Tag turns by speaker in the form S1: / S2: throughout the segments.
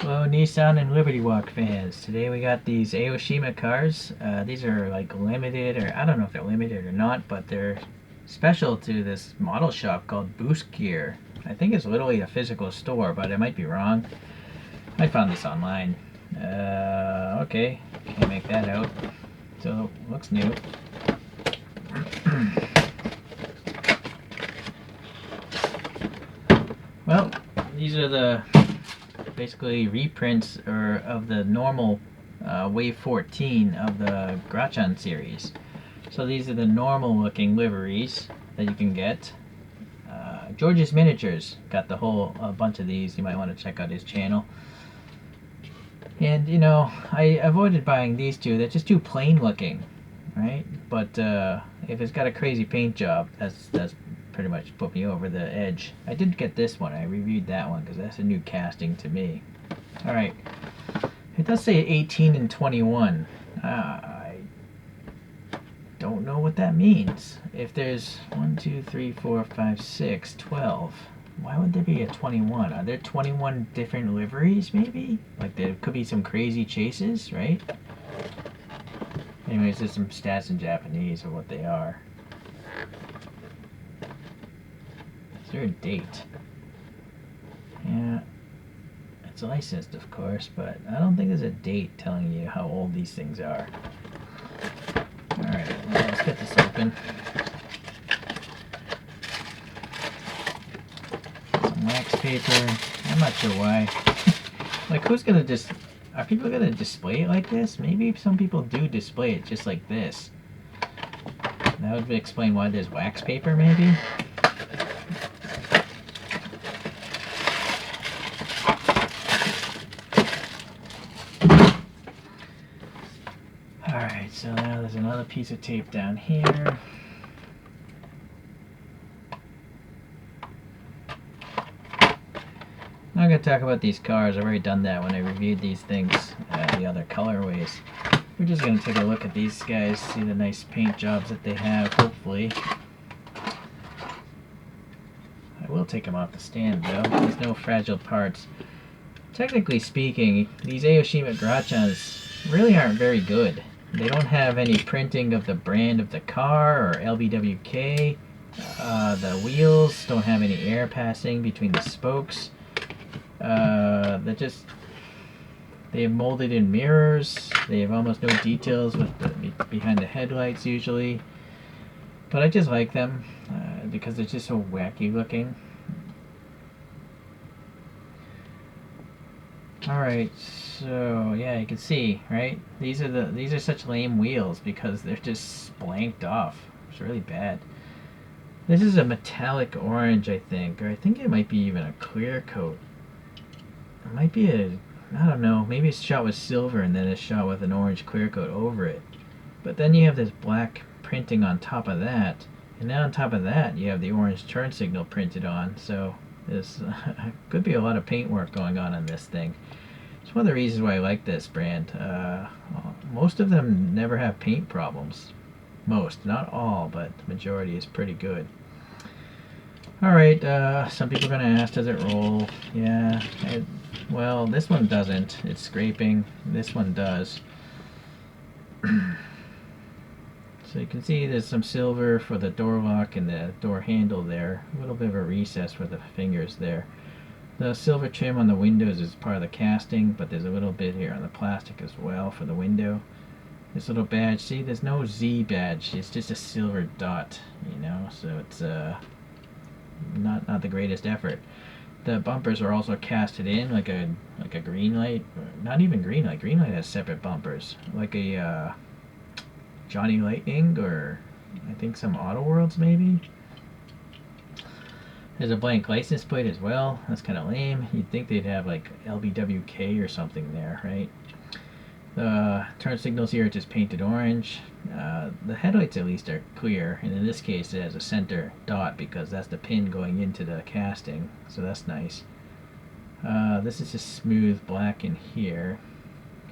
S1: Hello, Nissan and Liberty Walk fans. Today we got these Aoshima cars. These are like limited, or I don't know if they're limited or not, but they're special to this model shop called Boost Gear. I think it's literally a physical store, but I might be wrong. I found this online. Okay, can't make that out. So, looks new. Well, these are the basically reprints of the normal Wave 14 of the Grachan series. So these are the normal looking liveries that you can get. George's Miniatures got the whole bunch of these. You might want to check out his channel. And you know, I avoided buying these two. They're just too plain looking, right? But if it's got a crazy paint job, that's pretty much put me over the edge. I did get this one. I reviewed that one because that's a new casting to me. All right, it does say 18 and 21. I don't know what that means. If there's 1, 2, 3, 4, 5, 6, 12, why would there be a 21? Are there 21 different liveries maybe? Like there could be some crazy chases, right? Anyways, there's some stats in Japanese of what they are. Is there a date? Yeah, it's licensed, of course, but I don't think there's a date telling you how old these things are. Alright, well, let's get this open. Some wax paper. I'm not sure why. Like, who's gonna just... Are people gonna display it like this? Maybe some people do display it just like this. That would explain why there's wax paper, maybe? Alright, so now there's another piece of tape down here. I'm not going to talk about these cars. I've already done that when I reviewed these things, the other colorways. We're just going to take a look at these guys, see the nice paint jobs that they have, hopefully. I will take them off the stand, though. There's no fragile parts. Technically speaking, these Aoshima Grachans really aren't very good. They don't have any printing of the brand of the car or LBWK. The wheels don't have any air passing between the spokes. They have molded in mirrors. They have almost no details with behind the headlights usually. But I just like them because they're just so wacky looking. Alright, so yeah, you can see, right? These are such lame wheels because they're just blanked off. It's really bad. This is a metallic orange, I think, or I think it might be even a clear coat. It might be I don't know, maybe it's shot with silver and then it's shot with an orange clear coat over it. But then you have this black printing on top of that, and then on top of that you have the orange turn signal printed on, so there's could be a lot of paint work going on this thing. It's one of the reasons why I like this brand. Most of them never have paint problems. Most, not all, but the majority is pretty good. Alright, some people are going to ask, does it roll? Yeah, well, this one doesn't. It's scraping. This one does. So you can see there's some silver for the door lock and the door handle there. A little bit of a recess for the fingers there. The silver trim on the windows is part of the casting, but there's a little bit here on the plastic as well for the window. This little badge, see, there's no Z badge. It's just a silver dot, you know, so it's not the greatest effort. The bumpers are also casted in like a green light. Not even green light. Green light has separate bumpers, like a Johnny Lightning or I think some Auto Worlds maybe. There's a blank license plate as well. That's kind of lame. You'd think they'd have like LBWK or something there, right? The turn signals here are just painted orange. The headlights at least are clear, and in this case it has a center dot because that's the pin going into the casting, so that's nice. This is just smooth black in here.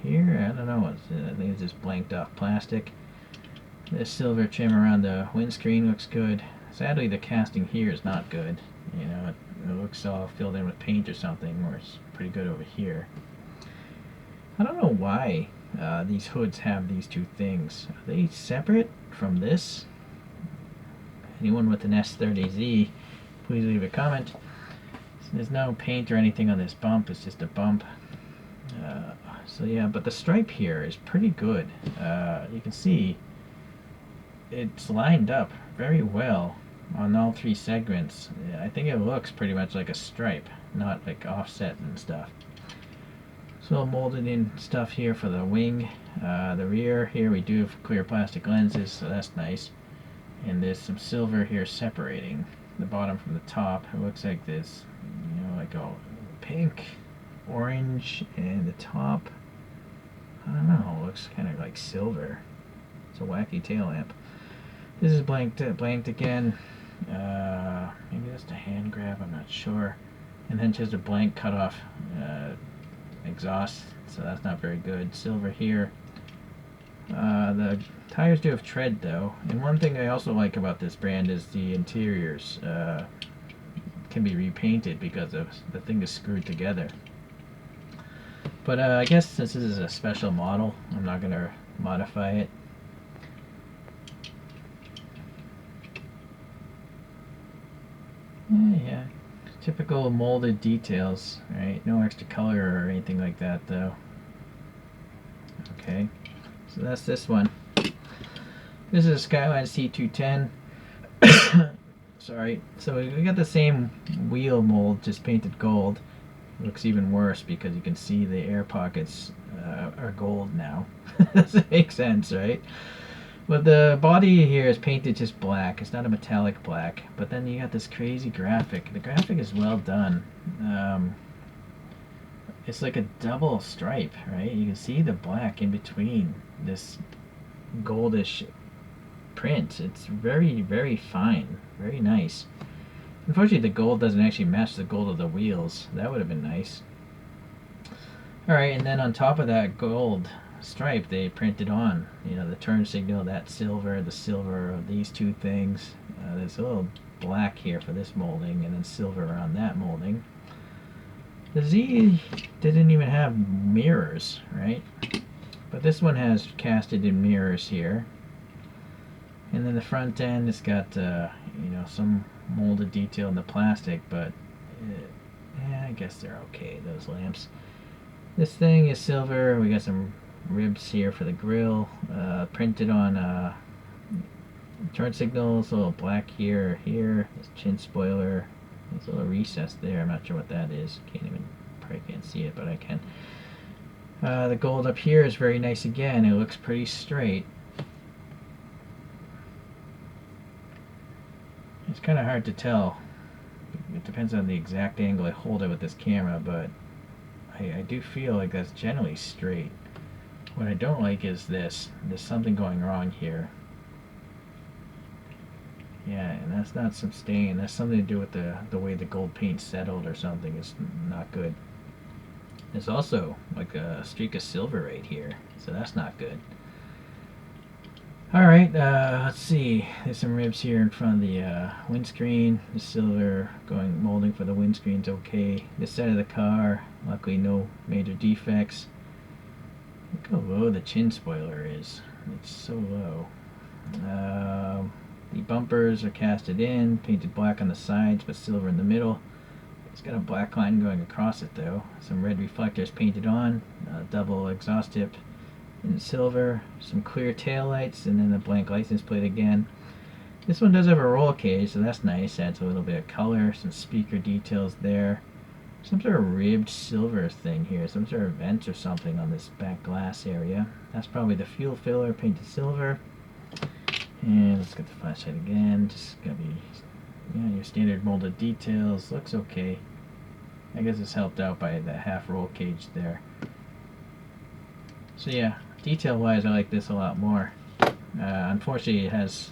S1: Here, I don't know, I think it's just blanked off plastic. The silver trim around the windscreen looks good. Sadly, the casting here is not good. You know, it looks all filled in with paint or something, or it's pretty good over here. I don't know why these hoods have these two things. Are they separate from this? Anyone with an S30Z, please leave a comment. There's no paint or anything on this bump, it's just a bump. So yeah, but the stripe here is pretty good. You can see it's lined up very well on all three segments. I think it looks pretty much like a stripe, not like offset and stuff. So molded in stuff here for the wing. The rear here we do have clear plastic lenses, so that's nice. And there's some silver here separating the bottom from the top. It looks like this, you know, like a pink, orange, and the top, I don't know, it looks kind of like silver. It's a wacky tail lamp. This is blanked again. Maybe that's the hand grab, I'm not sure. And then just a blank cutoff exhaust, so that's not very good. Silver here. The tires do have tread though, and one thing I also like about this brand is the interiors can be repainted because of the thing is screwed together. But I guess since this is a special model, I'm not going to modify it. Yeah, typical molded details, right? No extra color or anything like that though. Okay, so that's this one. This is a Skyline C210. Sorry. So we got the same wheel mold, just painted gold. It looks even worse because you can see the air pockets are gold now. Does it make sense, right? But the body here is painted just black. It's not a metallic black. But then you got this crazy graphic. The graphic is well done. It's like a double stripe, right? You can see the black in between this goldish print. It's very, very fine. Very nice. Unfortunately, the gold doesn't actually match the gold of the wheels. That would have been nice. Alright, and then on top of that gold stripe, they printed on, you know, the turn signal, that silver, the silver of these two things. There's a little black here for this molding, and then silver around that molding. The Z didn't even have mirrors, right? But this one has casted in mirrors here. And then the front end, it's got, you know, some molded detail in the plastic, but yeah, I guess they're okay, those lamps. This thing is silver. We got some ribs here for the grill, printed on turn signals, a little black here, this chin spoiler. There's a little recess there. I'm not sure what that is. Probably can't see it, but I can. The gold up here is very nice again. It looks pretty straight. It's kind of hard to tell. It depends on the exact angle I hold it with this camera, but I do feel like that's generally straight. What I don't like is this. There's something going wrong here. Yeah, and that's not some stain. That's something to do with the way the gold paint settled or something. It's not good. There's also like a streak of silver right here, so that's not good. Alright, let's see. There's some ribs here in front of the windscreen. The silver molding for the windscreen's okay. This side of the car, luckily no major defects. Look how low the chin spoiler is. It's so low. The bumpers are casted in, painted black on the sides but silver in the middle. It's got a black line going across it though. Some red reflectors painted on, double exhaust tip in silver, some clear tail lights, and then the blank license plate again. This one does have a roll cage, so that's nice. Adds a little bit of color, some speaker details there. Some sort of ribbed silver thing here, some sort of vent or something on this back glass area. That's probably the fuel filler painted silver. And let's get the flashlight again. Just gotta be, yeah, your standard molded details. Looks okay. I guess it's helped out by the half roll cage there. So yeah, detail wise I like this a lot more. Unfortunately it has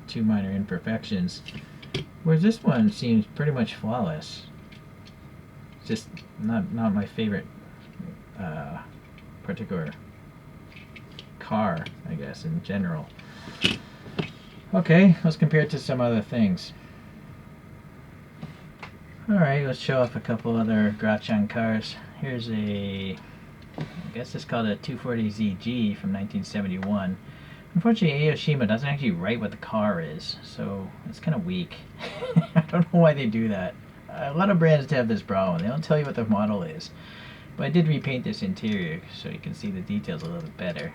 S1: two minor imperfections, whereas this one seems pretty much flawless. It's just not my favorite particular car, I guess, in general. Okay, let's compare it to some other things. Alright, let's show off a couple other Grachan cars. Here's a I guess it's called a 240ZG from 1971. Unfortunately, Aoshima doesn't actually write what the car is, so it's kind of weak. I don't know why they do that. A lot of brands have this problem. They don't tell you what the model is. But I did repaint this interior so you can see the details a little bit better.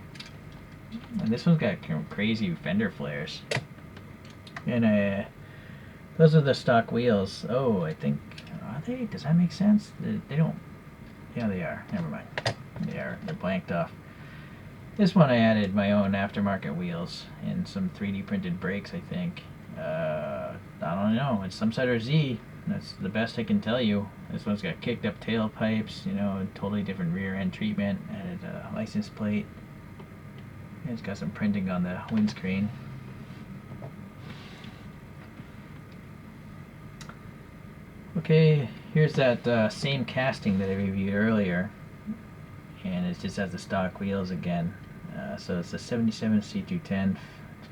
S1: And this one's got crazy fender flares. And those are the stock wheels. Oh, I think, are they? Does that make sense? They don't, yeah they are. Never mind. They are. They're blanked off. This one I added my own aftermarket wheels and some 3D printed brakes, I think. I don't know. It's some sort of Z. That's the best I can tell you. This one's got kicked up tailpipes, you know, totally different rear end treatment. Added a license plate. And it's got some printing on the windscreen. Okay, here's that same casting that I reviewed earlier. And it just has the stock wheels again. So it's the 77 C210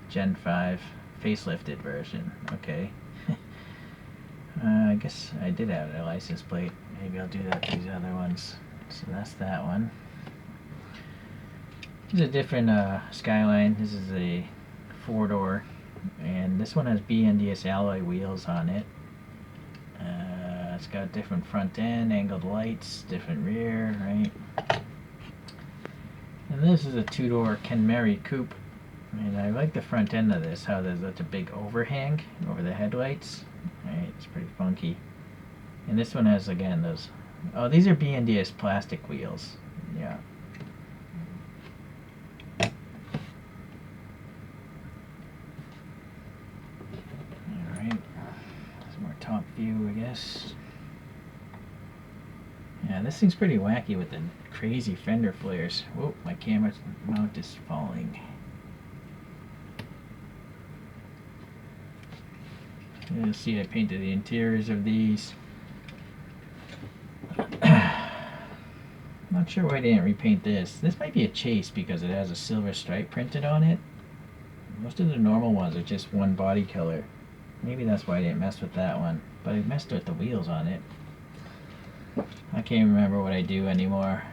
S1: Gen 5 facelifted version. Okay. I guess I did have a license plate. Maybe I'll do that to these other ones. So that's that one. This is a different Skyline. This is a 4-door. And this one has BNDS alloy wheels on it. It's got different front end, angled lights, different rear, right? And this is a 2-door Kenmeri coupe. And I like the front end of this, how there's such a big overhang over the headlights. Right, it's pretty funky. And this one has, again, those... Oh, these are BNDS plastic wheels. Yeah. Alright. Some more top view, I guess. Yeah, this thing's pretty wacky with the crazy fender flares. Whoa, my camera mount is falling. You'll see I painted the interiors of these. Not sure why I didn't repaint this. This might be a Chase because it has a silver stripe printed on it. Most of the normal ones are just one body color. Maybe that's why I didn't mess with that one. But I messed with the wheels on it. I can't remember what I do anymore.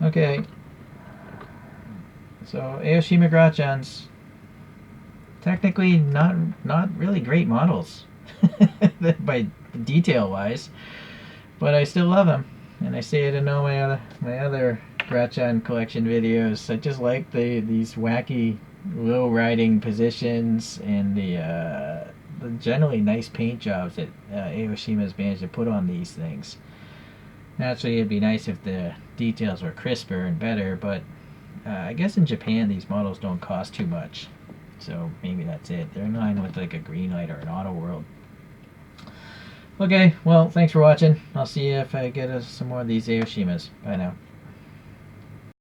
S1: Okay. So Aoshima Grachans, technically not really great models by detail wise, but I still love them. And I say it in all my other Grachan collection videos. I just like these wacky low riding positions and the generally nice paint jobs that Aoshima's managed to put on these things. Naturally, it'd be nice if the details were crisper and better, but I guess in Japan these models don't cost too much, so maybe that's it. They're in line with like a Greenlight or an Auto World. Okay, well, thanks for watching. I'll see you if I get some more of these Aoshimas. Bye now.